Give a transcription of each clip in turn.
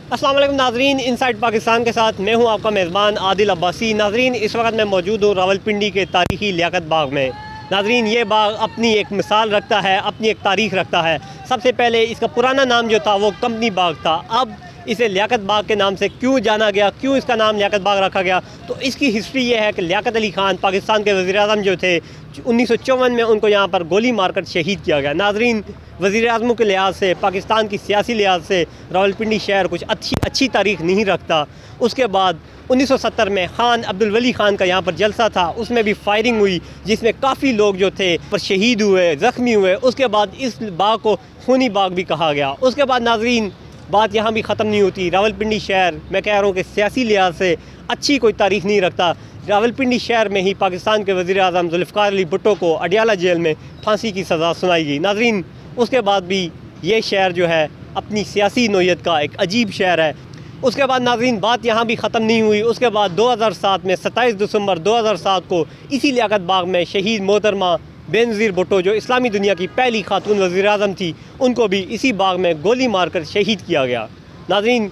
अस्सलाम वालेकुम नाजरीन, इनसाइड पाकिस्तान के साथ मैं हूं आपका मेज़बान आदिल अब्बासी। नाजरीन, इस वक्त मैं मौजूद हूं रावलपिंडी के तारीखी लियाकत बाग में। नाजरीन, ये बाग अपनी एक मिसाल रखता है, अपनी एक तारीख़ रखता है। सबसे पहले इसका पुराना नाम जो था वो कंपनी बाग था। अब इसे लियाकत बाग के नाम से क्यों जाना गया, क्यों इसका नाम लियाकत बाग रखा गया, तो इसकी हिस्ट्री ये है कि लियाकत अली ख़ान पाकिस्तान के वज़ीर-ए-आज़म जो थे 1954 में उनको यहाँ पर गोली मारकर शहीद किया गया। नाजरीन, वज़ीर-ए-आज़म के लिहाज से, पाकिस्तान की सियासी लिहाज से रावलपिंडी शहर कुछ अच्छी तारीख़ नहीं रखता। उसके बाद 1970 में ख़ान अब्दुल वली ख़ान का यहाँ पर जलसा था, उसमें भी फायरिंग हुई जिसमें काफ़ी लोग जो थे पर शहीद हुए, ज़ख्मी हुए। उसके बाद इस बाग को खूनी बाग भी कहा गया। उसके बाद नाजरीन, बात यहाँ भी ख़त्म नहीं होती। रावलपिंडी शहर, मैं कह रहा हूँ कि सियासी लिहाज से अच्छी कोई तारीख़ नहीं रखता। रावलपिंडी शहर में ही पाकिस्तान के वज़ीर-ए-आज़म ज़ुल्फ़िकार अली भुट्टो को अडियाला जेल में फांसी की सज़ा सुनाई गई। नाज़रीन, उसके बाद भी ये शहर जो है अपनी सियासी नोयत का एक अजीब शहर है। उसके बाद नाज़रीन, बात यहाँ भी ख़त्म नहीं हुई। उसके बाद 2007 में 27 दिसंबर 2007 को इसी लियाकत बाग में शहीद मोहतरमा बेनज़ीर भुट्टो, जो इस्लामी दुनिया की पहली खातून वज़ीर-ए-आज़म थी, उनको भी इसी बाग में गोली मारकर शहीद किया गया। नाज़रीन,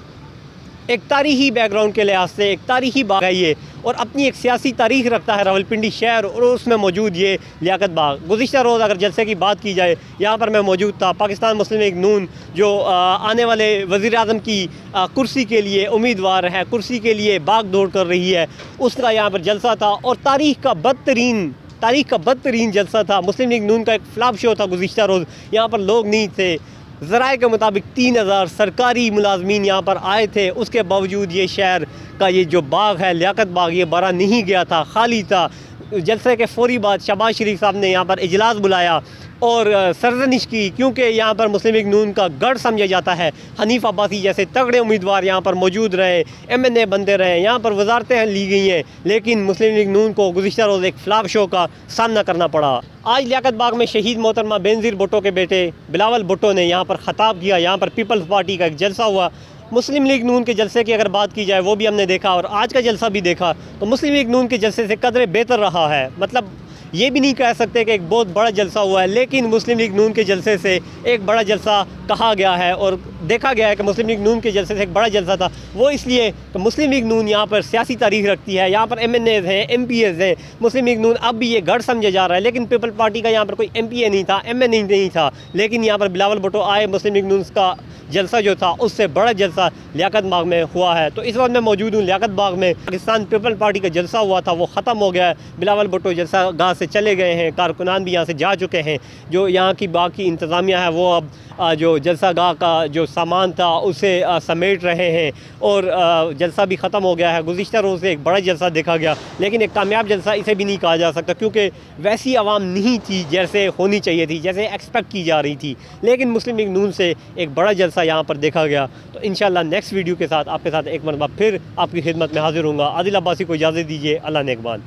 एक तारीख़ी बैकग्राउंड के लिहाज से एक तारीख़ी बाग है ये, और अपनी एक सियासी तारीख़ रखता है रावलपिंडी शहर, और उसमें मौजूद ये लियाकत बाग। गुज़िश्ता रोज़ अगर जलसे की बात की जाए, यहाँ पर मैं मौजूद था। पाकिस्तान मुस्लिम लीग नून जो आने वाले वज़ीर-ए-आज़म की कुर्सी के लिए उम्मीदवार है, कुर्सी के लिए भाग दौड़ कर रही है, उसका यहाँ पर जलसा था, और तारीख़ का बदतरीन जलसा था। मुस्लिम लीग नून का एक फ्लॉप शो था गुज़िश्ता रोज़। यहाँ पर लोग नहीं थे। ज़राए के मुताबिक 3000 सरकारी मुलाजमीन यहाँ पर आए थे। उसके बावजूद ये शहर का ये जो बाग है लियाकत बाग, ये भरा नहीं गया था, खाली था। जलसे के फौरी बाद शहबाज शरीफ साहब ने यहाँ पर इजलास बुलाया और सरजनिश की, क्योंकि यहाँ पर मुस्लिम लीग नून का गढ़ समझा जाता है। हनीफ अब्बासी जैसे तगड़े उम्मीदवार यहाँ पर मौजूद रहे, MNA बनते रहे, यहाँ पर वजारतें ली गई हैं, लेकिन मुस्लिम लीग नून को गुज़िश्ता रोज़ एक फ्लॉप शो का सामना करना पड़ा। आज लियाकत बाग में शहीद मोहतरमा बेनज़ीर भुट्टो के बेटे बिलावल भुट्टो ने यहाँ पर ख़ताब किया। यहाँ पर पीपल्स पार्टी का एक जलसा हुआ। मुस्लिम लीग नून के जलसे की अगर बात की जाए, वो भी हमने देखा, और आज का जलसा भी देखा, तो मुस्लिम लीग नून के जलसे से कदरे बेहतर रहा है। मतलब ये भी नहीं कह सकते कि एक बहुत बड़ा जलसा हुआ है, लेकिन मुस्लिम लीग नून के जलसे से एक बड़ा जलसा कहा गया है, और देखा गया है कि मुस्लिम लीग नून के जलसे से एक बड़ा जलसा था। वो इसलिए कि मुस्लिम लीग नून यहाँ पर सियासी तारीख़ रखती है, यहाँ पर MNAs हैं, MPs हैं। मुस्लिम लीग नून अब भी ये गढ़ समझा जा रहा है, लेकिन पीपल पार्टी का यहाँ पर कोई MPA नहीं था, MNA नहीं था, लेकिन यहाँ पर बिलावल भुट्टो आए। मुस्लिम लीग नून का जलसा जो था उससे बड़ा जलसा लियाकत बाग में हुआ है। तो इस वक्त मैं मौजूद हूँ लियाकत बाग में। पाकिस्तान पीपल पार्टी का जलसा हुआ था, वो ख़त्म हो गया है। बिलावल भुट्टो जलसा गाह से चले गए हैं, कारकुनान भी यहाँ से जा चुके हैं। जो यहाँ की बाकी इंतज़ामिया है वो अब जो जलसा गाह का जो सामान था उसे समेट रहे हैं, और जलसा भी ख़त्म हो गया है। गुज़िश्ता रोज़ से एक बड़ा जलसा देखा गया, लेकिन एक कामयाब जलसा इसे भी नहीं कहा जा सकता, क्योंकि वैसी आवाम नहीं थी जैसे होनी चाहिए थी, जैसे एक्सपेक्ट की जा रही थी। लेकिन मुस्लिम लीग नून से एक बड़ा जलसा यहाँ पर देखा गया। तो इंशाल्लाह नेक्स्ट वीडियो के साथ आपके साथ एक मरतबा फिर आपकी खिदमत में हाजिर होऊंगा। आदिल अब्बासी को इजाज़त दीजिए। अल्लाह नेकबान।